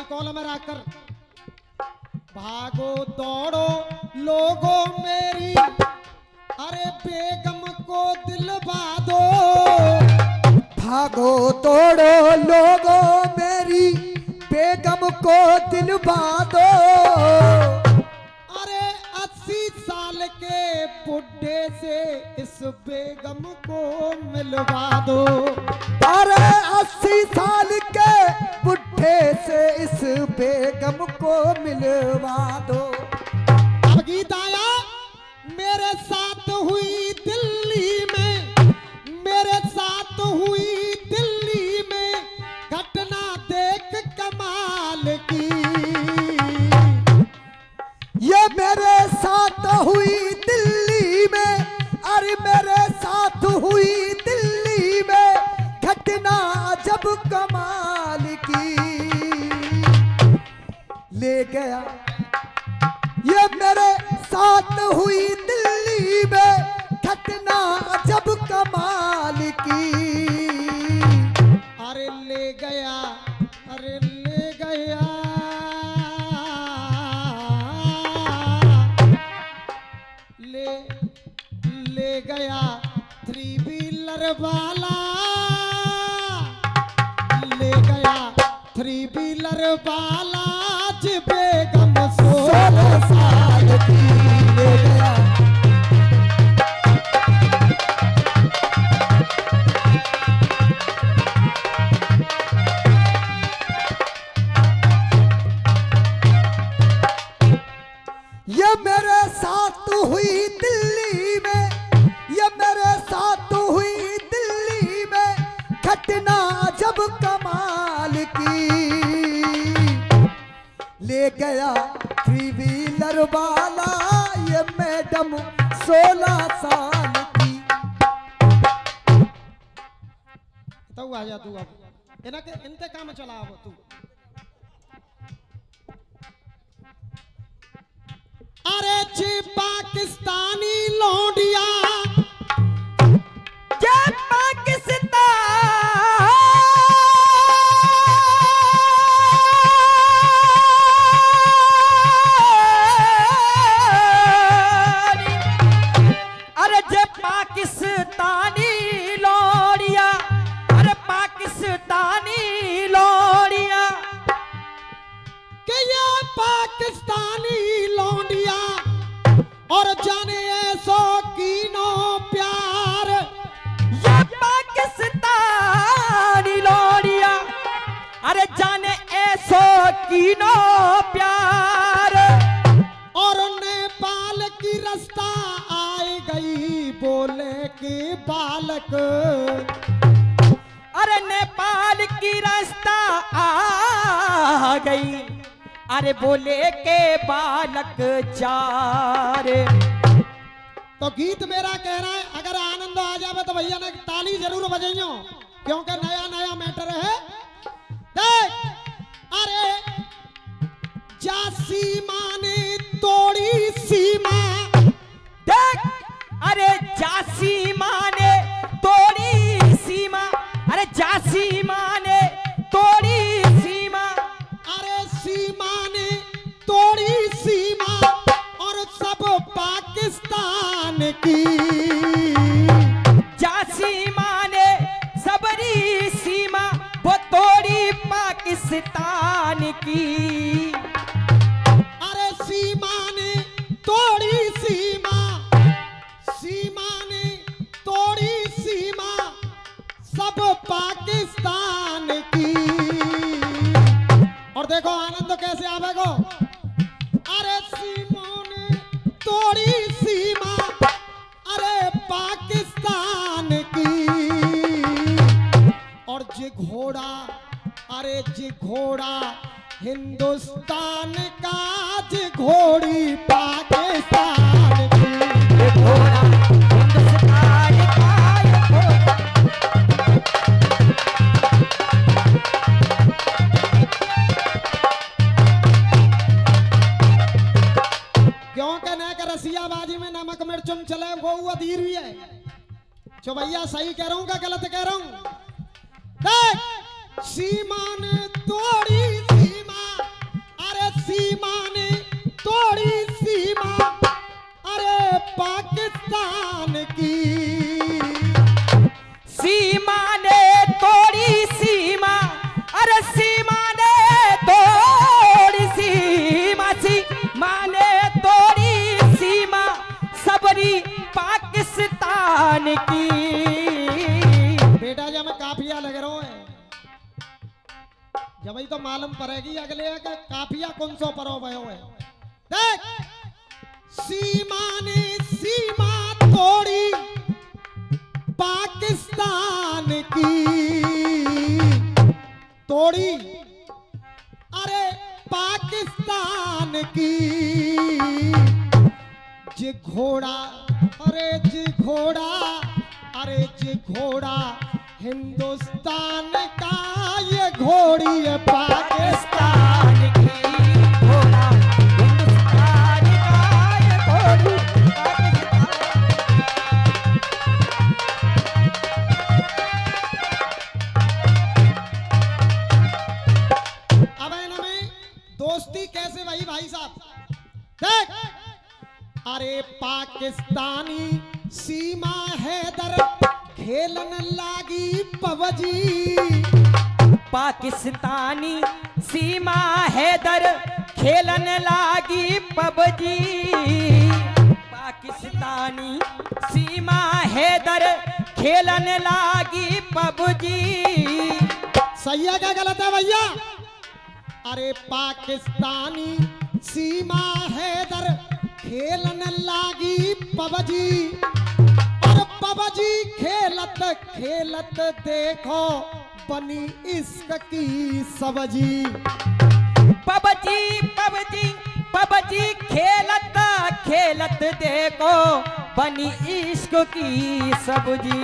Column में रखकर भागो दौड़ो लोगों मेरी अरे बेगम को दिलवा दो। भागो दौड़ो लोगों मेरी बेगम को दिलवा दो। अरे 80 साल के बुढ़े से इस बेगम को मिलवा दो। अरे 80 साल के बुढ़े से इस बेगम को मिलवा दो। अब गीत आया मेरे साथ हुई दिल्ली में, मेरे साथ हुई दिल्ली में घटना देख कमाल की। ये मेरे साथ हुई दिल्ली में, अरे मेरे साथ हुई दिल्ली में घटना जब कमाल की। ले गया ये मेरे साथ हुई दिल्ली में घटना जब कमाल की। अरे ले गया, अरे ले गया, ले गया 3 व्हीलर वाला, ले गया 3 व्हीलर वाला जी बेगम 16 साल की। ले गया ये मेरे साथ हुई दिल्ली में, ये मेरे साथ हुई दिल्ली में घटना जब कमाल की। ले गया 3 व्हीलर वाला ये मैडम 16 साल की। तो आ जा तू अब इनके काम चला अब तू। अरे जी पाकिस्तानी लौंडिया, जय पाकिस्तान अरे जय पाकिस्तानी लौंडिया, अरे पाकिस्तानी लौंडिया कि ये पाकिस्तानी लौंडिया और जाने ऐसो कीनो प्यार। ये पाकिस्तानी लौंडिया अरे जाने ऐसो कीनो प्यार। और नेपाल की रास्ता आई गई बोले कि बालक, अरे नेपाल की रास्ता आ गई अरे बोले के बालक चार। तो गीत मेरा कह रहा है अगर आनंद आ जावे तो भैया ने ताली जरूर बजाइयो क्योंकि नया नया मैटर है। देख अरे जा सीमा ने तोड़ी सीमा, देख अरे जासी माने तोड़ी सीमा, अरे जासी माने तोड़ी सीमा। अरे सीमा ने तोड़ी सीमा और सब पाकिस्तान की। जासी माने सबरी सीमा वो तोड़ी पाकिस्तान की। अरे सीमा ने तोड़ी सीमा, सीमा ने तोड़ी सीमा सब पाकिस्तान की। और देखो आनंद कैसे आवेगो। अरे सीमा ने तोड़ी सीमा अरे पाकिस्तान की। और जे घोड़ा, अरे जे घोड़ा हिंदुस्तान का, जे घोड़ी पाकिस्तान की। ये घोड़ा हिंदुस्तान का ये घोड़ा। क्यों कहना है कि रसियाबाजी में नमक मिर्चुम चले वो अधीर भी है। जो भैया सही कह रहा हूं क्या गलत कह रहा हूं। देख सीमा ने तोड़ी सीमा पड़ेगी अगले के काफिया कौन सो परो भयो है। देख सीमा ने सीमा तोड़ी पाकिस्तान की, तोड़ी अरे पाकिस्तान की, जे घोड़ा अरे जे घोड़ा अरे जे घोड़ा हिंदुस्तान का, ये घोड़ी है पाकिस्तान की घोड़ा हिंदुस्तान का, ये घोड़ी अब इनमें दोस्ती कैसे भाई भाई साहब। देख अरे पाकिस्तानी सीमा हैदर खेलन लागी पबजी, पाकिस्तानी सीमा हैदर खेलन लागी पबजी, पाकिस्तानी सीमा हैदर खेलन लागी पबजी। सही है क्या गलत है भैया। अरे पाकिस्तानी सीमा हैदर खेलन लागी पबजी, और पबजी खेलत खेलत देखो बनी इश्क की सब्जी। पबजी पबजी पबजी खेलत खेलत देखो बनी इश्क की सब्जी।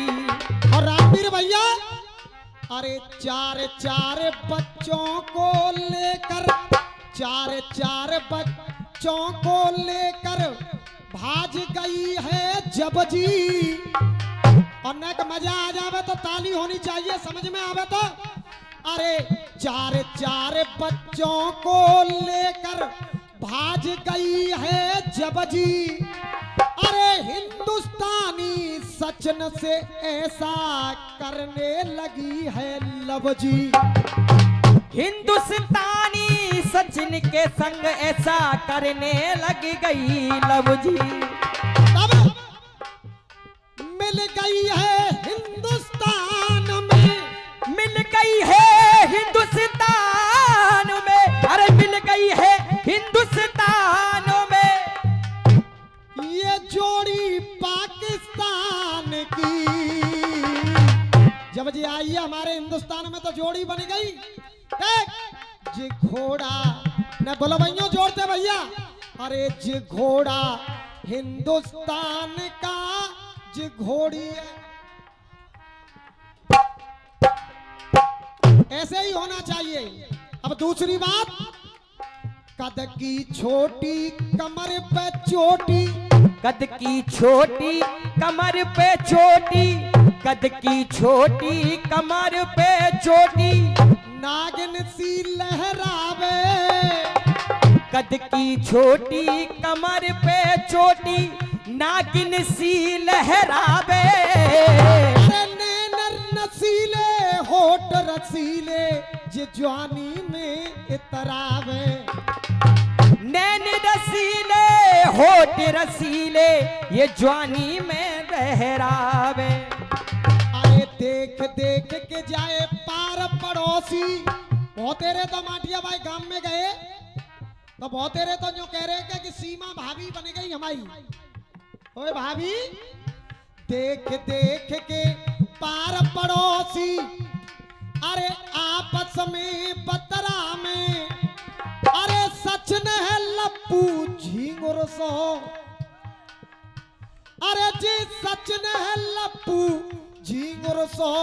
और रामवीर भैया अरे चार चार बच्चों को लेकर, चार चार बच्चों को लेकर भाज गई है जब जी। और न कि मजा आ जावे तो ताली होनी चाहिए, समझ में आवे तो। अरे चार चार बच्चों को लेकर भाज गई है जब जी। अरे हिंदुस्तानी सचिन से ऐसा करने लगी है लब जी। हिंदुस्तानी सचिन के संग ऐसा करने लग गई लब जी। तब मिल गई है हिंदुस्तान में, मिल गई है हिंदुस्तान में, अरे मिल गई है हिंदुस्तान में ये जोड़ी पाकिस्तान की। जब जी आई है हमारे हिंदुस्तान में तो जोड़ी बन गई। देख जे घोड़ा न बोलो भैया जोड़ते भैया। अरे जे घोड़ा हिंदुस्तान का, जे घोड़ी है। ऐसे ही होना चाहिए। अब दूसरी बात, कद की छोटी कमर पे चोटी, कद की छोटी कमर पे चोटी, कद की छोटी कमर पे चोटी, नागिन सी लहरावे। कद की छोटी कमर पे चोटी, नागिन सी लहरावे। अरे नैनर नसीले होठ रसीले, ये जवानी में इतरावे। नैन रसीले होठ रसीले, ये जवानी में लहरावे। अरे देख देख के जाए पार पड़ोसी। बहुत तेरे तो माटिया भाई गांव में गए तो बहुत तेरे तो जो कह रहे कि सीमा भाभी बन गई हमारी। ओए भाभी देख देख के पार पड़ोसी, अरे आपस में बतरा में। अरे सच न है लप्पू झींगुर सो, अरे जी सच न है लप्पू झींगुर सो,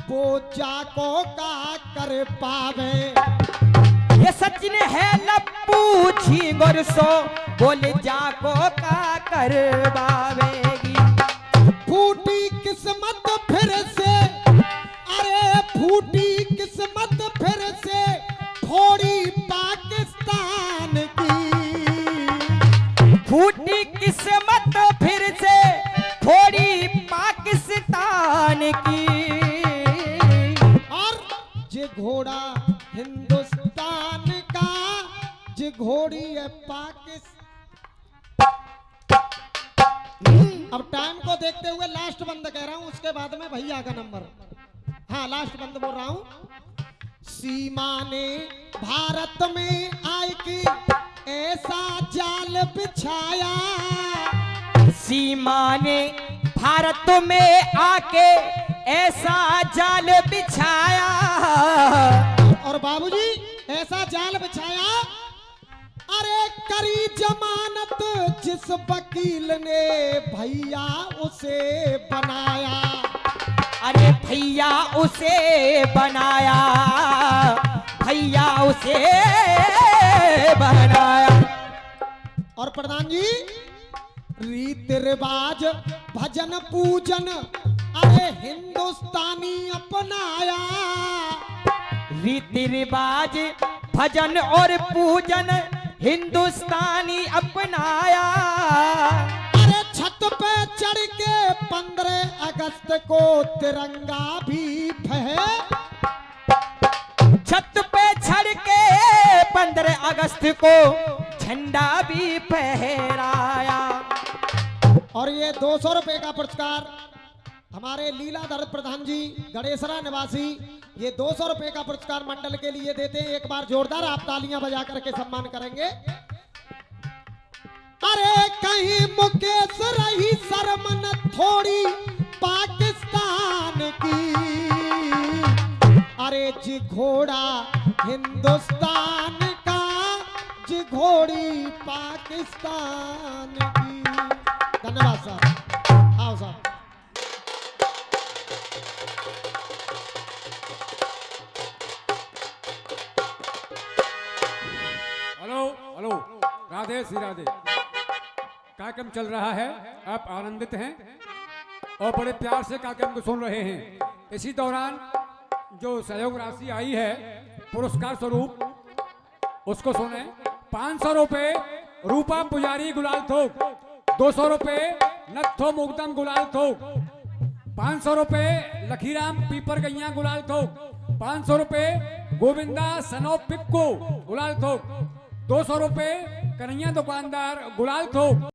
वो जाको का कर पावे। ये सचिन है लप्पू झींगुर सो, बोले जाको का कर बावेगी। फूटी किस्मत फिर से, अरे फूटी किस्मत फिर से, थोड़ी पाकिस्तान की। फूटी किस्मत फिर से, थोड़ी पाकिस्तान की। और जे घोड़ा हिंदुस्तान का, जे घोड़ी है पाकिस्तान। अब टाइम को देखते हुए लास्ट बंद कह रहा हूं, उसके बाद में भैया का नंबर। हाँ लास्ट बंद बोल रहा हूं। सीमा ने भारत में आए के ऐसा जाल बिछाया, सीमा ने भारत में आके ऐसा जाल बिछाया। और बाबूजी ऐसा जाल बिछाया, अरे करी जमानत जिस वकील ने भैया उसे बनाया, अरे भैया उसे बनाया, भैया उसे बनाया। और प्रधान जी रीति रिवाज भजन पूजन अरे हिंदुस्तानी अपनाया, रीति रिवाज भजन और पूजन हिंदुस्तानी अपनाया। अरे छत पे चढ़ के 15 अगस्त को तिरंगा भी फहराया, छत पे चढ़ के 15 अगस्त को झंडा भी फहराया। और ये 200 रुपए का पुरस्कार हमारे लीलाधर प्रधान जी गणेशरा निवासी, ये 200 रुपए का पुरस्कार मंडल के लिए देते हैं। एक बार जोरदार आप तालियां बजा करके सम्मान करेंगे। अरे कहीं मुकेश रही शर्म न थोड़ी पाकिस्तान की, अरे जी घोड़ा हिंदुस्तान का जी घोड़ी पाकिस्तान की। धन्यवाद साहब, आओ साहब। Hello hello, Radhe Shri Radhe. कार्यक्रम चल रहा है, आप आनंदित हैं और बड़े प्यार से कार्यक्रम को सुन रहे हैं। इसी दौरान जो सहयोग राशि आई है पुरस्कार स्वरूप उसको सुने। 500 रुपए रूपा पुजारी गुलाल थोक, 200 रुपए नत्थो मुगदम गुलाल थोक, 500 रुपए लखीराम पीपर गैया गुलाल थोक, 500 रुपए गोविंदा सनो पिक्को गुलाल थोक, 200 रुपए कन्हैया दुकानदार गुलाल थोक।